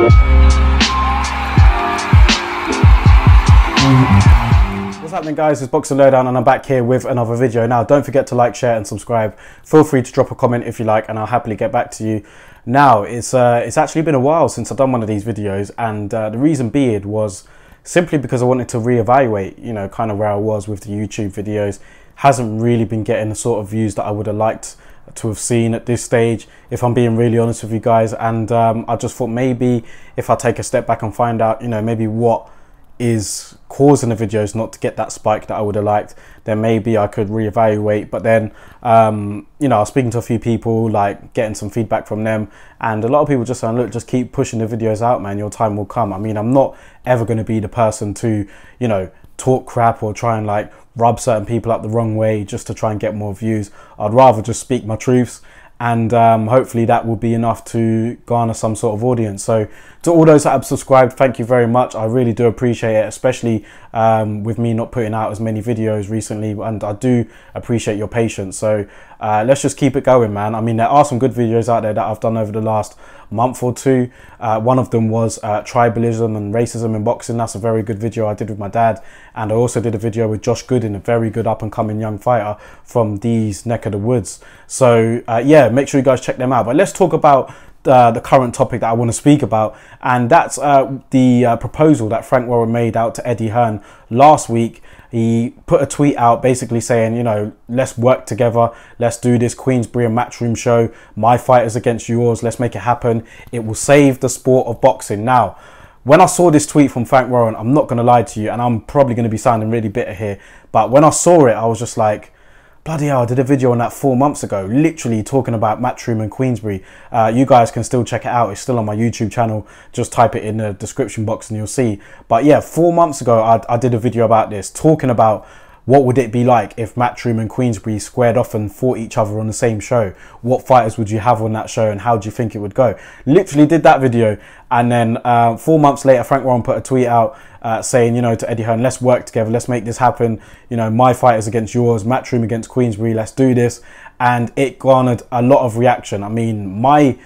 What's happening, guys? It's Boxing Lowdown and I'm back here with another video. Now, don't forget to like, share and subscribe. Feel free to drop a comment if you like and I'll happily get back to you. Now, it's actually been a while since I've done one of these videos, and the reason being was simply because I wanted to reevaluate, you know, kind of where I was with the YouTube videos. Hasn't really been getting the sort of views that I would have liked to have seen at this stage, if I'm being really honest with you guys. And I just thought maybe if I take a step back and find out, you know, maybe what is causing the videos not to get that spike that I would have liked, then maybe I could reevaluate. But then you know, I was speaking to a few people, like getting some feedback from them, and a lot of people just saying, look, just keep pushing the videos out, man, your time will come. I mean, I'm not ever going to be the person to, you know, talk crap or try and like rub certain people up the wrong way just to try and get more views. I'd rather just speak my truths, and hopefully that will be enough to garner some sort of audience. So to all those that have subscribed, thank you very much. I really do appreciate it, especially with me not putting out as many videos recently, and I do appreciate your patience. So let's just keep it going, man. I mean, there are some good videos out there that I've done over the last month or two. One of them was tribalism and racism in boxing. That's a very good video I did with my dad, and I also did a video with Josh Goodin, a very good up and coming young fighter from these neck of the woods. So yeah, make sure you guys check them out. But let's talk about the current topic that I want to speak about, and that's the proposal that Frank Warren made out to Eddie Hearn last week. He put a tweet out basically saying, you know, let's work together, let's do this Queensbury and Matchroom show, my fight is against yours, let's make it happen, it will save the sport of boxing. Now, when I saw this tweet from Frank Warren, I'm not going to lie to you, and I'm probably going to be sounding really bitter here, but when I saw it, I was just like, bloody hell, I did a video on that 4 months ago, literally talking about Matchroom and Queensbury. You guys can still check it out. It's still on my YouTube channel. Just type it in the description box and you'll see. But yeah, 4 months ago, I did a video about this, talking about what would it be like if Matchroom and Queensbury squared off and fought each other on the same show? What fighters would you have on that show, and how do you think it would go? Literally did that video, and then 4 months later, Frank Warren put a tweet out saying, you know, to Eddie Hearn, let's work together, let's make this happen. You know, my fight is against yours, Matchroom against Queensbury, let's do this. And it garnered a lot of reaction. I mean, my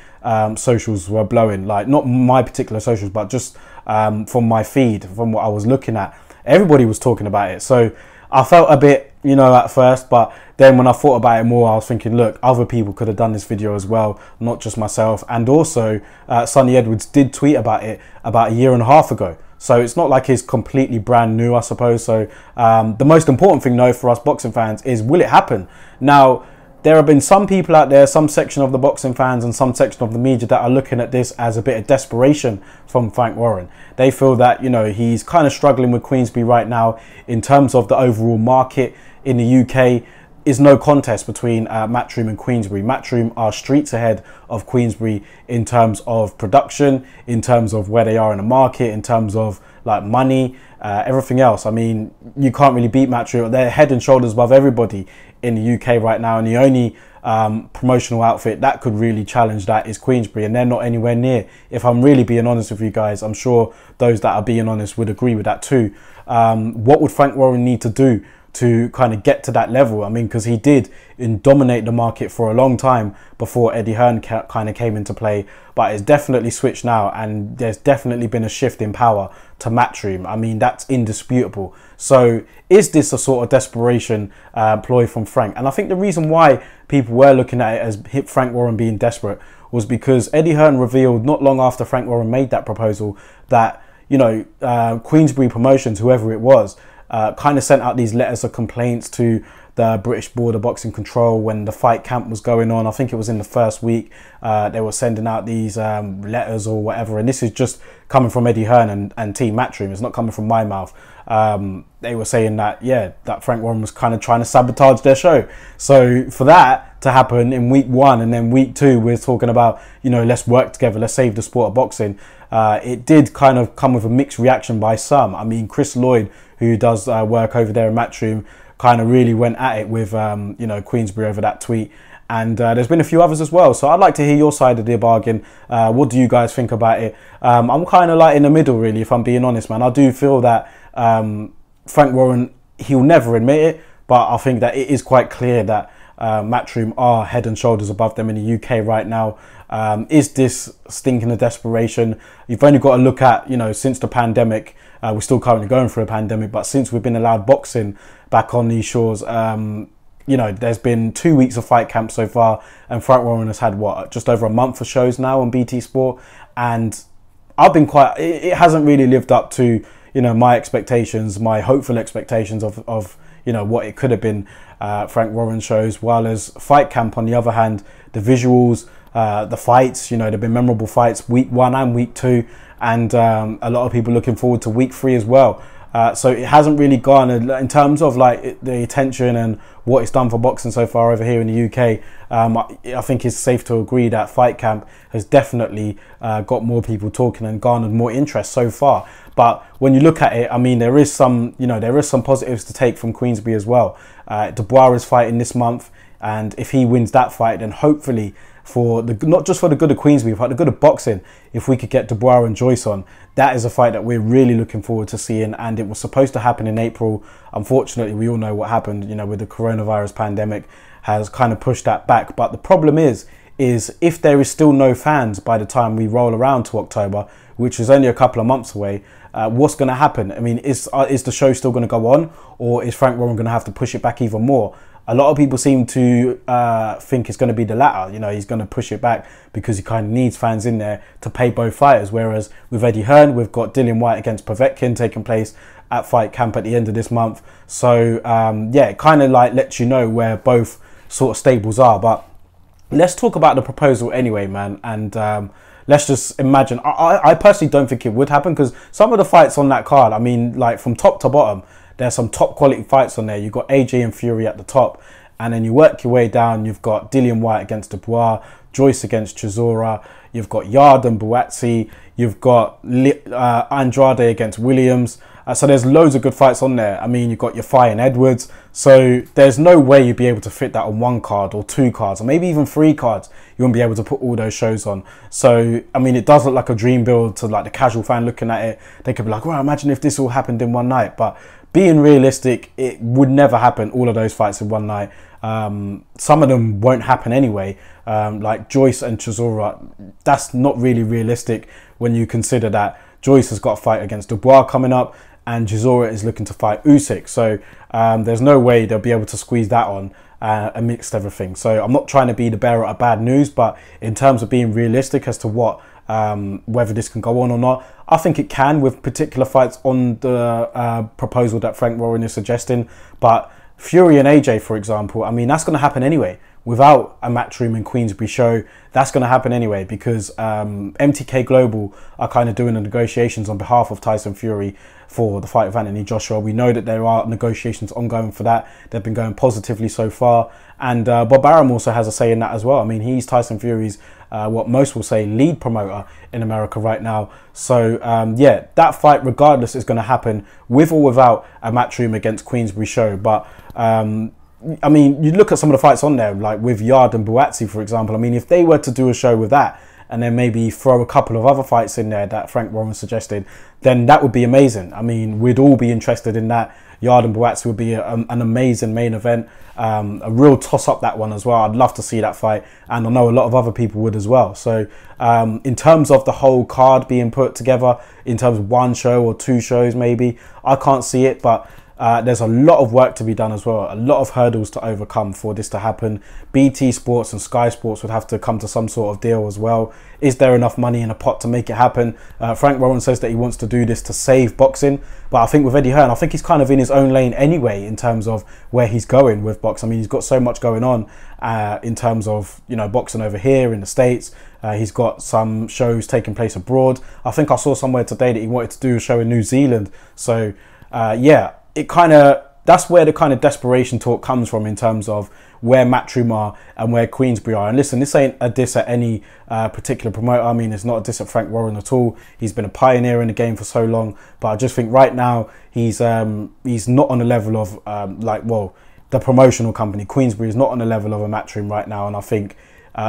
socials were blowing, like not my particular socials, but just from my feed, from what I was looking at, everybody was talking about it. So I felt a bit, you know, at first, but then when I thought about it more, I was thinking, look, other people could have done this video as well, not just myself. And also, Sonny Edwards did tweet about it about a year and a half ago. So it's not like it's completely brand new, I suppose. So the most important thing, though, for us boxing fans is, will it happen? Now, there have been some people out there, some section of the boxing fans and some section of the media, that are looking at this as a bit of desperation from Frank Warren. They feel that, you know, he's kind of struggling with Queensbury right now in terms of the overall market in the UK. Is no contest between Matchroom and Queensbury. Matchroom are streets ahead of Queensbury in terms of production, in terms of where they are in the market, in terms of like money, everything else. I mean, you can't really beat Matchroom. They're head and shoulders above everybody in the UK right now, and the only promotional outfit that could really challenge that is Queensbury, and they're not anywhere near. If I'm really being honest with you guys, I'm sure those that are being honest would agree with that too. What would Frank Warren need to do to kind of get to that level? I mean, because he did dominate the market for a long time before Eddie Hearn kind of came into play, but it's definitely switched now, and there's definitely been a shift in power to Matchroom. I mean, that's indisputable. So is this a sort of desperation ploy from Frank? And I think the reason why people were looking at it as Frank Warren being desperate was because Eddie Hearn revealed not long after Frank Warren made that proposal that, you know, Queensbury Promotions, whoever it was, kind of sent out these letters of complaints to the British Board of Boxing Control when the fight camp was going on. I think it was in the first week. They were sending out these letters or whatever, and this is just coming from Eddie Hearn and Team Matchroom. It's not coming from my mouth. They were saying that, yeah, that Frank Warren was kind of trying to sabotage their show. So for that to happen in week 1, and then week 2 we're talking about, you know, let's work together, let's save the sport of boxing, it did kind of come with a mixed reaction by some. I mean, Chris Lloyd, who does work over there in Matchroom, kind of really went at it with you know, Queensbury over that tweet, and there's been a few others as well. So I'd like to hear your side of the bargain. What do you guys think about it? I'm kind of like in the middle, really, if I'm being honest, man. I do feel that Frank Warren, he'll never admit it, but I think that it is quite clear that Matchroom are head and shoulders above them in the UK right now. Is this stinking of desperation? You've only got to look at, you know, since the pandemic, we're still currently going through a pandemic, but since we've been allowed boxing back on these shores, you know, there's been 2 weeks of fight camp so far, and Frank Warren has had, what, just over a month of shows now on BT Sport, and I've been it hasn't really lived up to, you know, my expectations, my hopeful expectations of you know, what it could have been, Frank Warren shows, while as fight camp, on the other hand, the visuals, the fights, you know, there've been memorable fights week 1 and week 2, and a lot of people looking forward to week 3 as well. So it hasn't really garnered, in terms of like the attention and what it's done for boxing so far over here in the UK. I think it's safe to agree that fight camp has definitely got more people talking and garnered more interest so far. But when you look at it, I mean, there is some, you know, there is some positives to take from Queensbury as well. Dubois is fighting this month, and if he wins that fight, then hopefully, for the, not just for the good of Queensbury, but the good of boxing, if we could get Dubois and Joyce on, that is a fight that we're really looking forward to seeing. And it was supposed to happen in April. Unfortunately, we all know what happened, you know, with the coronavirus pandemic, has kind of pushed that back. But the problem is if there is still no fans by the time we roll around to October, which is only a couple of months away, what's going to happen? I mean, is the show still going to go on, or is Frank Warren going to have to push it back even more? A lot of people seem to think it's going to be the latter. You know, he's going to push it back because he kind of needs fans in there to pay both fighters. Whereas with Eddie Hearn, we've got Dillian Whyte against Povetkin taking place at fight camp at the end of this month. So yeah, it kind of like lets you know where both sort of stables are. But let's talk about the proposal anyway, man. And let's just imagine. I personally don't think it would happen, because some of the fights on that card, I mean, like from top to bottom, there's some top quality fights on there. You've got AJ and Fury at the top, and then you work your way down. You've got Dillian Whyte against Dubois, Joyce against Chisora. You've got Yard and Buatsi. You've got Andrade against Williams. So there's loads of good fights on there. I mean, you've got your Fire and Edwards. So there's no way you'd be able to fit that on 1 card or 2 cards, or maybe even 3 cards. You won't be able to put all those shows on. So, I mean, it does look like a dream build to like the casual fan looking at it. They could be like, well, imagine if this all happened in one night. But being realistic, it would never happen, all of those fights in one night. Some of them won't happen anyway. Like Joyce and Chisora, that's not really realistic when you consider that Joyce has got a fight against Dubois coming up, and Chisora is looking to fight Usyk. So there's no way they'll be able to squeeze that on amidst everything. So I'm not trying to be the bearer of bad news, but in terms of being realistic as to what whether this can go on or not, I think it can, with particular fights on the proposal that Frank Warren is suggesting. But Fury and AJ, for example, I mean, that's going to happen anyway. Without a Matchroom and Queensbury show, that's going to happen anyway, because MTK Global are kind of doing the negotiations on behalf of Tyson Fury for the fight of Anthony Joshua. We know that there are negotiations ongoing for that. They've been going positively so far. And Bob Arum also has a say in that as well. I mean, he's Tyson Fury's, what most will say, lead promoter in America right now. So, yeah, that fight, regardless, is going to happen with or without a Matchroom against Queensbury show. But I mean, you look at some of the fights on there, like with Yard and Buatsi, for example. I mean, if they were to do a show with that, and then maybe throw a couple of other fights in there that Frank Warren suggested, then that would be amazing. I mean, we'd all be interested in that. Yard and Buatsi would be an amazing main event. A real toss-up, that one as well. I'd love to see that fight, and I know a lot of other people would as well. So in terms of the whole card being put together, in terms of 1 show or 2 shows maybe, I can't see it, but there's a lot of work to be done as well, a lot of hurdles to overcome for this to happen. BT Sports and Sky Sports would have to come to some sort of deal as well. Is there enough money in a pot to make it happen? Frank Warren says that he wants to do this to save boxing, but I think with Eddie Hearn, I think he's kind of in his own lane anyway in terms of where he's going with boxing. I mean, he's got so much going on in terms of, you know, boxing over here in the States. He's got some shows taking place abroad. I think I saw somewhere today that he wanted to do a show in New Zealand. So yeah, it kind of, that's where the kind of desperation talk comes from in terms of where Matchroom are and where Queensbury are. And listen, this ain't a diss at any particular promoter. I mean, it's not a diss at Frank Warren at all. He's been a pioneer in the game for so long, but I just think right now he's not on the level of the promotional company. Queensbury is not on the level of a Matchroom right now, and I think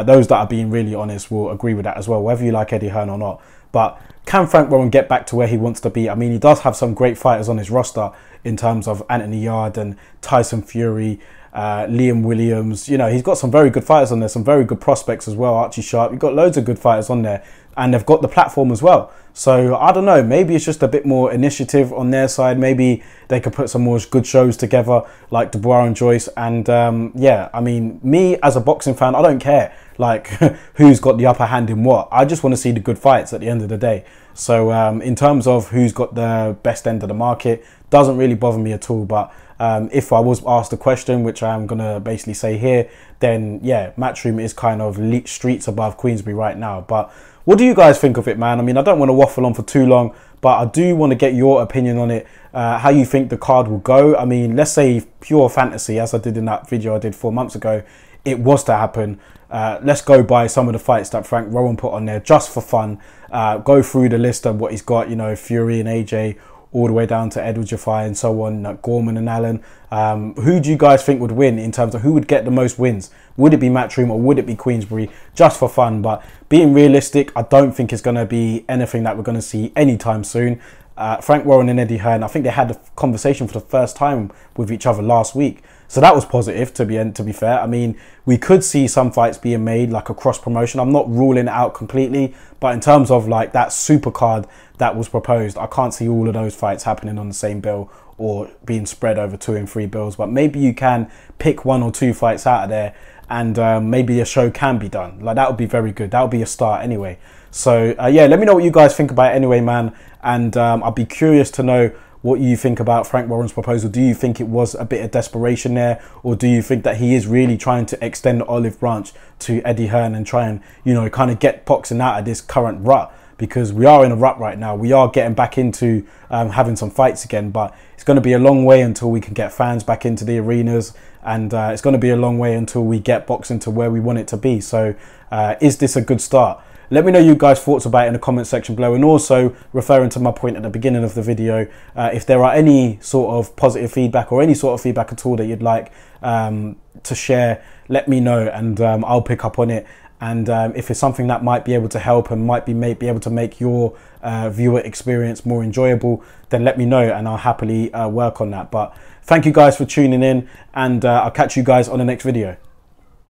those that are being really honest will agree with that as well, whether you like Eddie Hearn or not. But can Frank Warren get back to where he wants to be? I mean, he does have some great fighters on his roster in terms of Anthony Yard and Tyson Fury. Liam Williams. You know, he's got some very good fighters on there, some very good prospects as well. Archie Sharp, you've got loads of good fighters on there, and they've got the platform as well. So I don't know, maybe it's just a bit more initiative on their side. Maybe they could put some more good shows together, like Dubois and Joyce. And yeah, I mean, me as a boxing fan, I don't care like who's got the upper hand in what. I just want to see the good fights at the end of the day. So in terms of who's got the best end of the market, doesn't really bother me at all. But if I was asked a question, which I'm going to basically say here, then yeah, Matchroom is kind of streets above Queensbury right now. But what do you guys think of it, man? I mean, I don't want to waffle on for too long, but I do want to get your opinion on it, how you think the card will go. I mean, let's say pure fantasy, as I did in that video I did 4 months ago, it was to happen. Let's go by some of the fights that Frank Rowan put on there just for fun. Go through the list of what he's got, you know, Fury and AJ, all the way down to Edward Jafai and so on, like Gorman and Allen. Who do you guys think would win in terms of who would get the most wins? Would it be Matchroom or would it be Queensbury? Just for fun, but being realistic, I don't think it's going to be anything that we're going to see anytime soon. Frank Warren and Eddie Hearn, I think they had a conversation for the first time with each other last week. So that was positive, to be fair. I mean, we could see some fights being made, like a cross promotion. I'm not ruling it out completely, but in terms of like that super card that was proposed, I can't see all of those fights happening on the same bill or being spread over 2 and 3 bills. But maybe you can pick 1 or 2 fights out of there, and maybe a show can be done. Like, that would be very good. That would be a start anyway. So yeah, let me know what you guys think about it anyway, man. And I'll be curious to know what you think about Frank Warren's proposal. Do you think it was a bit of desperation there, or do you think that he is really trying to extend the olive branch to Eddie Hearn and try and, you know, kind of get boxing out of this current rut? Because we are in a rut right now. We are getting back into having some fights again, but it's going to be a long way until we can get fans back into the arenas, and it's going to be a long way until we get boxing to where we want it to be. So is this a good start? Let me know you guys' thoughts about it in the comment section below, and also referring to my point at the beginning of the video, if there are any sort of positive feedback or any sort of feedback at all that you'd like to share, let me know, and I'll pick up on it. And if it's something that might be able to help and might be able to make your viewer experience more enjoyable, then let me know and I'll happily work on that. But thank you guys for tuning in, and I'll catch you guys on the next video.